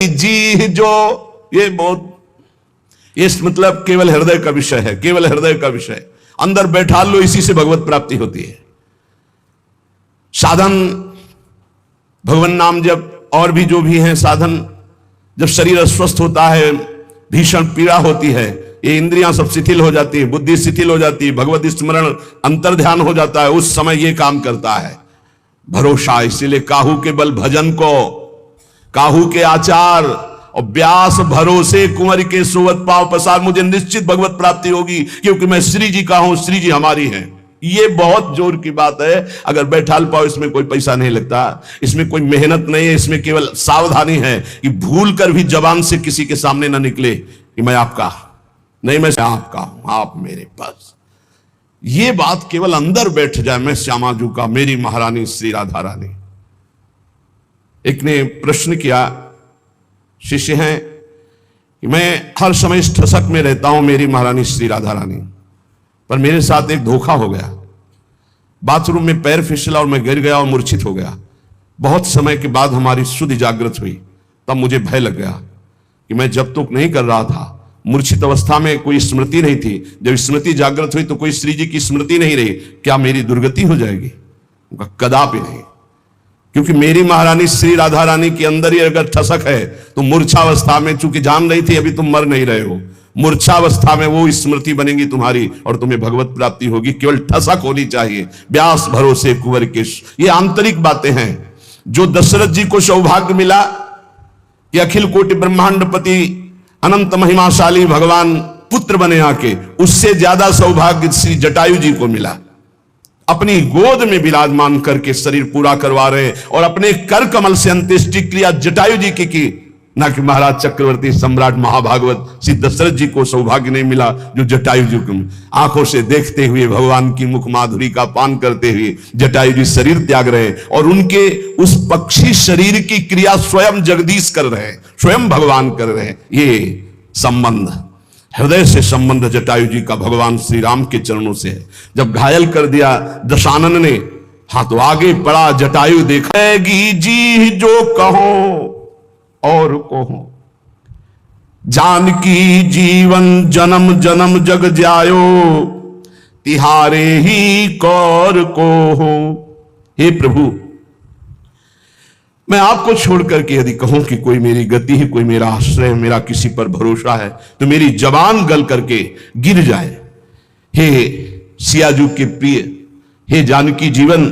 जी जो, ये बहुत, ये मतलब केवल हृदय का विषय है, केवल हृदय का विषय। अंदर बैठा लो, इसी से भगवत प्राप्ति होती है। साधन भगवान नाम जब और भी जो भी हैं साधन, जब शरीर अस्वस्थ होता है, भीषण पीड़ा होती है, ये इंद्रियां सब शिथिल हो जाती है, बुद्धि शिथिल हो जाती है, भगवत स्मरण अंतर ध्यान हो जाता है, उस समय ये काम करता है भरोसा। इसीलिए काहू के बल भजन को, काहू के आचार और व्यास भरोसे कुंवर के सोवत पांव पसार, मुझे निश्चित भगवत प्राप्ति होगी क्योंकि मैं श्री जी का हूं, श्री जी हमारी हैं। ये बहुत जोर की बात है। अगर बैठाल पाओ, इसमें कोई पैसा नहीं लगता, इसमें कोई मेहनत नहीं है, इसमें केवल सावधानी है कि भूल कर भी जबान से किसी के सामने ना निकले कि मैं आपका नहीं, मैं आपका हूं, आप मेरे पास। ये बात केवल अंदर बैठ जाए, मैं श्यामाजू का, मेरी महारानी श्री राधा रानी। एक ने प्रश्न किया, शिष्य हैं कि मैं हर समय इस ठसक में रहता हूं, मेरी महारानी श्री राधा रानी, पर मेरे साथ एक धोखा हो गया। बाथरूम में पैर फिसला और मैं गिर गया और मूर्छित हो गया। बहुत समय के बाद हमारी शुद्ध जागृत हुई, तब मुझे भय लग गया कि मैं जब तक नहीं कर रहा था, मूर्छित अवस्था में कोई स्मृति नहीं थी, जब स्मृति जागृत हुई तो कोई श्री जी की स्मृति नहीं रही, क्या मेरी दुर्गति हो जाएगी? उनका कदापि नहीं, क्योंकि मेरी महारानी श्री राधा रानी के अंदर ही अगर ठसक है तो मूर्छावस्था में, चूंकि जान रही थी अभी तुम मर नहीं रहे हो, मूर्छावस्था में वो स्मृति बनेगी तुम्हारी और तुम्हें भगवत प्राप्ति होगी। केवल ठसक होनी चाहिए, व्यास भरोसे कुंवर के। ये आंतरिक बातें हैं। जो दशरथ जी को सौभाग्य मिला कि अखिल कोटि ब्रह्मांडपति अनंत महिमाशाली भगवान पुत्र बने आके, उससे ज्यादा सौभाग्य श्री जटायु जी को मिला। अपनी गोद में विराजमान करके शरीर पूरा करवा रहे और अपने कर कमल से अंत्येष्टि क्रिया जटायु जी की ना कि महाराज चक्रवर्ती सम्राट महाभागवत श्री दशरथ जी को सौभाग्य नहीं मिला जो जटायु जी को। आंखों से देखते हुए भगवान की मुख माधुरी का पान करते हुए जटायु जी शरीर त्याग रहे और उनके उस पक्षी शरीर की क्रिया स्वयं जगदीश कर रहे, स्वयं भगवान कर रहे। ये संबंध, हृदय से संबंध जटायु जी का भगवान श्री राम के चरणों से है। जब घायल कर दिया दशानन ने, हाँ तो आगे पड़ा जटायु, देखेगी जी जो कहो और कहो, जानकी जीवन जन्म जन्म जग जायो, तिहारे ही कौर को हो। हे प्रभु, मैं आपको छोड़कर के यदि कहूं कि कोई मेरी गति है, कोई मेरा आश्रय, मेरा किसी पर भरोसा है, तो मेरी जबान गल करके गिर जाए। हे सियाजू के प्रिय, हे जानकी जीवन,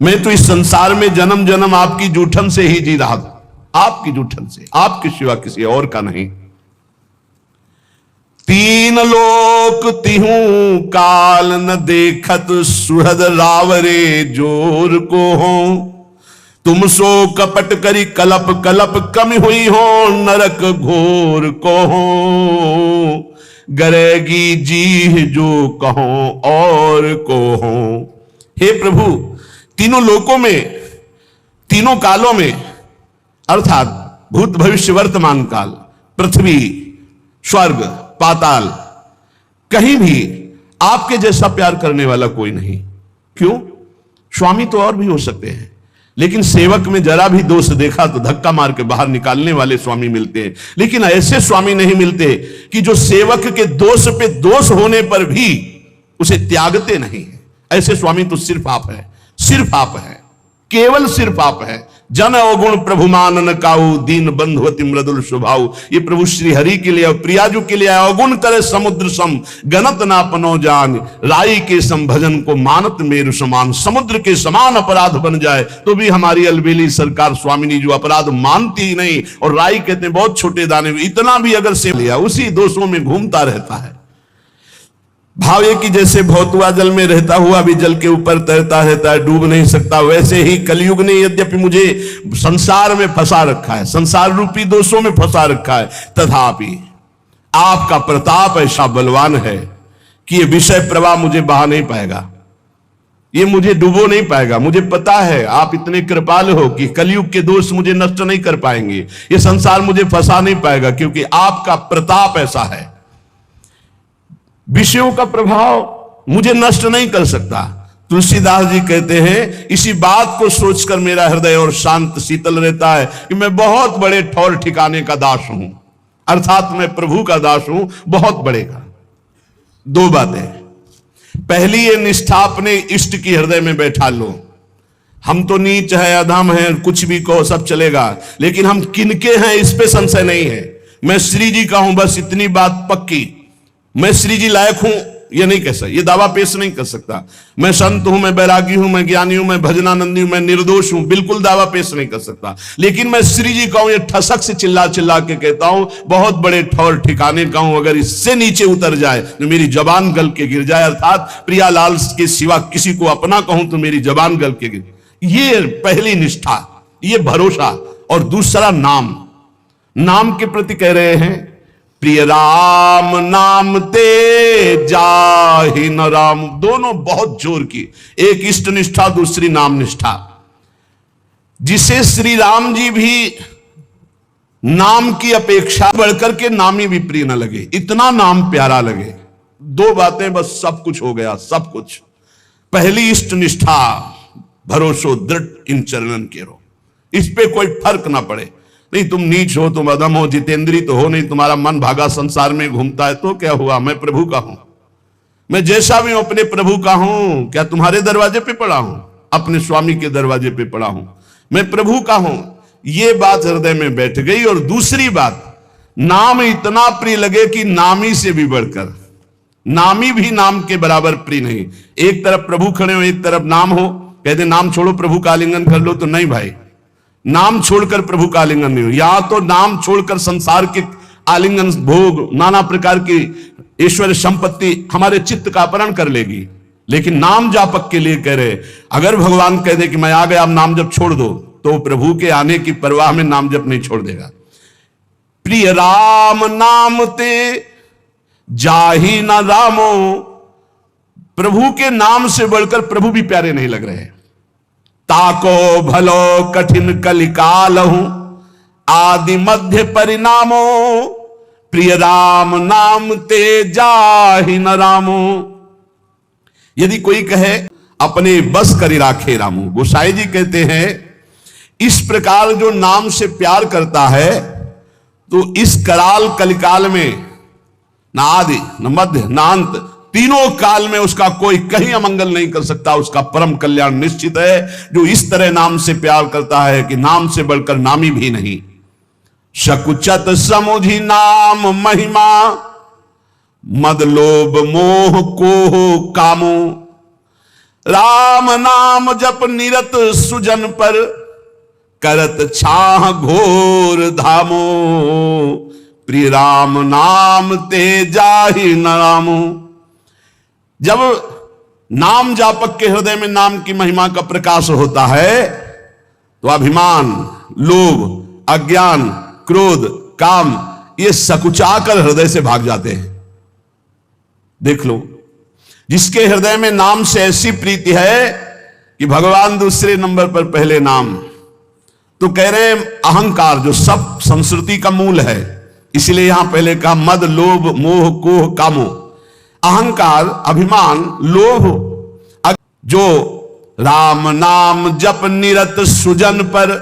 मैं तो इस संसार में जन्म जन्म आपकी जूठन से ही जी रहा था, आपकी जूठन से, आपके सिवा किसी और का नहीं। तीन लोक तिहूं काल न देखत, सुहृद रावरे जोर को हो। तुम सो कपट करी कलप कलप, कम हुई हो नरक घोर को हो। गरेगी जी जो कहो और को हो। हे प्रभु, तीनों लोकों में, तीनों कालों में, अर्थात भूत भविष्य वर्तमान काल, पृथ्वी, स्वर्ग, पाताल, कहीं भी आपके जैसा प्यार करने वाला कोई नहीं। क्यों? स्वामी तो और भी हो सकते हैं, लेकिन सेवक में जरा भी दोष देखा तो धक्का मार के बाहर निकालने वाले स्वामी मिलते हैं। लेकिन ऐसे स्वामी नहीं मिलते कि जो सेवक के दोष पे दोष होने पर भी उसे त्यागते नहीं है। ऐसे स्वामी तो सिर्फ आप है, सिर्फ आप है, केवल सिर्फ आप है। जन अवगुण प्रभु मानन काऊ, दीन बंधुवती मृदुल स्वभाव। ये प्रभु श्री हरि के लिए, प्रियाजू के लिए, अवगुण करे समुद्र सम, गणत ना पनो जान। राई के सम भजन को मानत मेरु समान। समुद्र के समान अपराध बन जाए तो भी हमारी अलबेली सरकार स्वामिनी जो अपराध मानती ही नहीं, और राई कहते हैं बहुत छोटे दाने, इतना भी अगर से लिया उसी दोषों में घूमता रहता है। भावे की जैसे भौतुआ जल में रहता हुआ भी जल के ऊपर तैरता रहता है, डूब नहीं सकता, वैसे ही कलयुग ने यद्यपि मुझे संसार में फंसा रखा है, संसार रूपी दोषों में फंसा रखा है, तथापि आपका प्रताप ऐसा बलवान है कि ये विषय प्रवाह मुझे बहा नहीं पाएगा, ये मुझे डुबो नहीं पाएगा। मुझे पता है आप इतने कृपालु हो कि कलयुग के दोष मुझे नष्ट नहीं कर पाएंगे, ये संसार मुझे फंसा नहीं पाएगा, क्योंकि आपका प्रताप ऐसा है। विषयों का प्रभाव मुझे नष्ट नहीं कर सकता, तुलसीदास जी कहते हैं, इसी बात को सोचकर मेरा हृदय और शांत शीतल रहता है कि मैं बहुत बड़े ठौर ठिकाने का दास हूं, अर्थात मैं प्रभु का दास हूं, बहुत बड़े का। दो बातें, पहली ये निष्ठा अपने इष्ट की हृदय में बैठा लो। हम तो नीच है, अधम है, कुछ भी कहो सब चलेगा, लेकिन हम किनके हैं इस पे संशय नहीं है। मैं श्री जी का हूं, बस इतनी बात पक्की। मैं श्री जी लायक हूं ये नहीं कह सकता, ये दावा पेश नहीं कर सकता। मैं संत हूं, मैं बैरागी हूं, मैं ज्ञानी हूं, मैं भजनानंदी हूं, मैं निर्दोष हूं, बिल्कुल दावा पेश नहीं कर सकता। लेकिन मैं श्री जी का हूं, ये ठसक से चिल्ला चिल्ला के कहता हूं, बहुत बड़े ठौर ठिकाने का हूं। अगर इससे नीचे उतर जाए तो मेरी जबान गल के गिर जाए, अर्थात प्रियालाल के सिवा किसी को अपना कहूं तो मेरी जबान गल के गिर। ये पहली निष्ठा, ये भरोसा। और दूसरा नाम, नाम के प्रति कह रहे हैं, प्रिय राम नाम ते जाहि न राम। दोनों बहुत जोर की, एक इष्ट निष्ठा, दूसरी नाम निष्ठा। जिसे श्री राम जी भी नाम की अपेक्षा बढ़कर के नामी भी प्रिय न लगे, इतना नाम प्यारा लगे। दो बातें बस सब कुछ हो गया, सब कुछ। पहली इष्ट निष्ठा, भरोसो दृढ़ इन चरणन केरो, इस पे कोई फर्क ना पड़े। नहीं तुम नीच हो, तुम अधम हो, जितेंद्री तो हो नहीं, तुम्हारा मन भागा संसार में घूमता है, तो क्या हुआ, मैं प्रभु का हूं। मैं जैसा भी हूं अपने प्रभु का हूं। क्या तुम्हारे दरवाजे पे पड़ा हूं? अपने स्वामी के दरवाजे पे पड़ा हूं, मैं प्रभु का हूं। ये बात हृदय में बैठ गई। और दूसरी बात, नाम इतना प्रिय लगे कि नामी से भी बढ़कर, नामी भी नाम के बराबर प्रिय नहीं। एक तरफ प्रभु खड़े हो, एक तरफ नाम हो, कहते नाम छोड़ो प्रभु का आलिंगन कर लो, तो नहीं भाई, नाम छोड़कर प्रभु का आलिंगन नहीं हो। यहां तो नाम छोड़कर संसार के आलिंगन, भोग, नाना प्रकार की ईश्वर संपत्ति हमारे चित्त का अपहरण कर लेगी। लेकिन नाम जापक के लिए कह रहे, अगर भगवान कह दे कि मैं आ गया, अब नाम जप छोड़ दो, तो प्रभु के आने की परवाह में नाम जप नहीं छोड़ देगा। प्रिय राम नाम ते जाहि न रामो, प्रभु के नाम से बढ़कर प्रभु भी प्यारे नहीं लग रहे। ताको भलो कठिन कलिकाल हूं, आदि मध्य परिणामो, प्रिय राम नाम ते जाहि न रामो। यदि कोई कहे अपने बस करी राखे रामो, गोसाई जी कहते हैं इस प्रकार जो नाम से प्यार करता है, तो इस कराल कलिकाल में ना आदि न मध्य न अंत, तीनों काल में उसका कोई कहीं अमंगल नहीं कर सकता, उसका परम कल्याण निश्चित है। जो इस तरह नाम से प्यार करता है कि नाम से बढ़कर नामी भी नहीं। शकुचत समुझी नाम महिमा, मद लोभ मोह को कामो, राम नाम जप निरत सुजन पर, करत छाह घोर धामो, प्रिय राम नाम ते जाहि न रामो। जब नाम जापक के हृदय में नाम की महिमा का प्रकाश होता है, तो अभिमान, लोभ, अज्ञान, क्रोध, काम, ये सकुचाकर हृदय से भाग जाते हैं। देख लो, जिसके हृदय में नाम से ऐसी प्रीति है कि भगवान दूसरे नंबर पर, पहले नाम, तो कह रहे अहंकार जो सब संस्कृति का मूल है, इसलिए यहां पहले कहा मद लोभ मोह कोह कामो। अहंकार, अभिमान, लोभ, जो राम नाम जप निरत सुजन पर,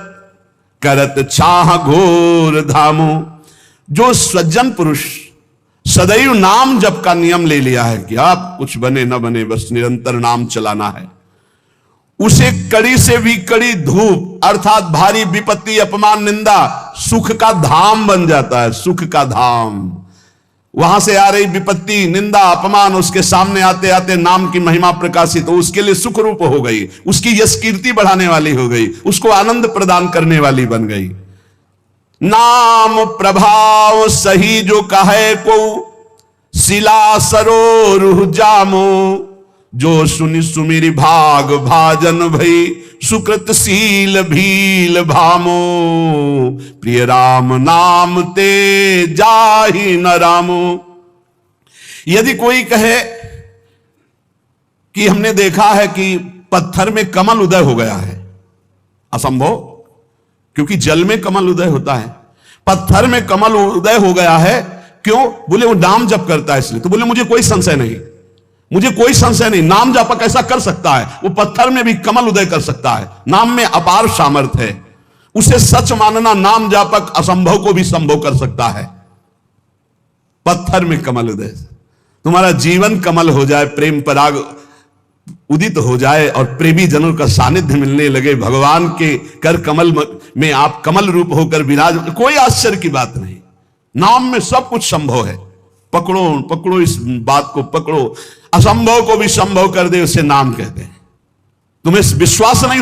करत छाह घोर धामो। जो सज्जन पुरुष सदैव नाम जप का नियम ले लिया है कि आप कुछ बने न बने, बस निरंतर नाम चलाना है, उसे कड़ी से भी कड़ी धूप, अर्थात भारी विपत्ति, अपमान, निंदा, सुख का धाम बन जाता है। सुख का धाम, वहां से आ रही विपत्ति, निंदा, अपमान, उसके सामने आते आते नाम की महिमा प्रकाशित हो, उसके लिए सुख रूप हो गई, उसकी यश कीर्ति बढ़ाने वाली हो गई, उसको आनंद प्रदान करने वाली बन गई। नाम प्रभाव सही जो कहे को, शिला सरोरुह जामो, जो सुनि सुमिरि भाग भाजन भई, सुकृतशील भील भामो, प्रिय राम नाम ते जाहि न रामो। यदि कोई कहे कि हमने देखा है कि पत्थर में कमल उदय हो गया है, असंभव, क्योंकि जल में कमल उदय होता है, पत्थर में कमल उदय हो गया है, क्यों? बोले वो नाम जप करता है इसलिए। तो बोले मुझे कोई संशय नहीं, मुझे कोई संशय नहीं, नाम जापक ऐसा कर सकता है। वो पत्थर में भी कमल उदय कर सकता है। नाम में अपार सामर्थ्य है। उसे सच मानना, नाम जापक असंभव को भी संभव कर सकता है। पत्थर में कमल उदय, तुम्हारा जीवन कमल हो जाए, प्रेम पराग उदित हो जाए और प्रेमी जनों का सानिध्य मिलने लगे, भगवान के कर कमल में आप कमल रूप होकर विराज, कोई आश्चर्य की बात नहीं। नाम में सब कुछ संभव है। पकड़ो पकड़ो, इस बात को पकड़ो। असंभव को भी संभव कर दे, उसे नाम कहते हैं। तुम्हें विश्वास नहीं